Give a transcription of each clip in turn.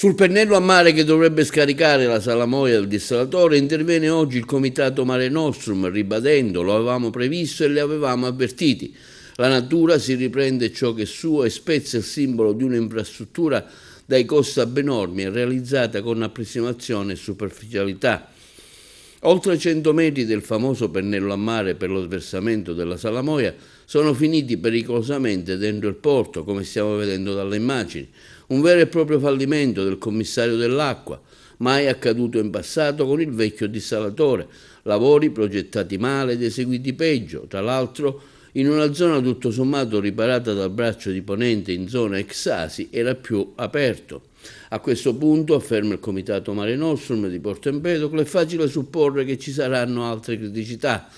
Sul pennello a mare che dovrebbe scaricare la salamoia del dissalatore interviene oggi il Comitato Mare Nostrum, ribadendo: lo avevamo previsto e li avevamo avvertiti. La natura si riprende ciò che è suo e spezza il simbolo di un'infrastruttura dai costi abnormi e realizzata con approssimazione e superficialità. Oltre 100 metri del famoso pennello a mare per lo sversamento della salamoia sono finiti pericolosamente dentro il porto, come stiamo vedendo dalle immagini. Un vero e proprio fallimento del commissario dell'acqua, mai accaduto in passato con il vecchio dissalatore. Lavori progettati male ed eseguiti peggio, tra l'altro in una zona tutto sommato riparata dal braccio di ponente in zona ex Asi era più aperto. A questo punto, afferma il Comitato Mare Nostrum di Porto Empedocle, è facile supporre che ci saranno altre criticità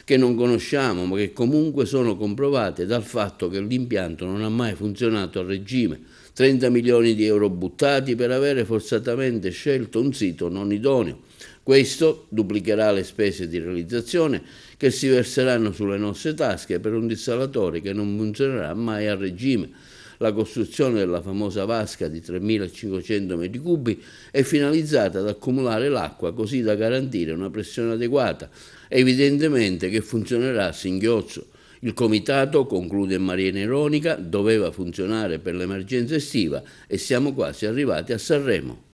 che non conosciamo, ma che comunque sono comprovate dal fatto che l'impianto non ha mai funzionato a regime. 30 milioni di euro buttati per avere forzatamente scelto un sito non idoneo. Questo duplicherà le spese di realizzazione che si verseranno sulle nostre tasche per un dissalatore che non funzionerà mai a regime. La costruzione della famosa vasca di 3.500 metri cubi è finalizzata ad accumulare l'acqua così da garantire una pressione adeguata, evidentemente che funzionerà a singhiozzo. Il comitato, conclude in maniera ironica, doveva funzionare per l'emergenza estiva e siamo quasi arrivati a Sanremo.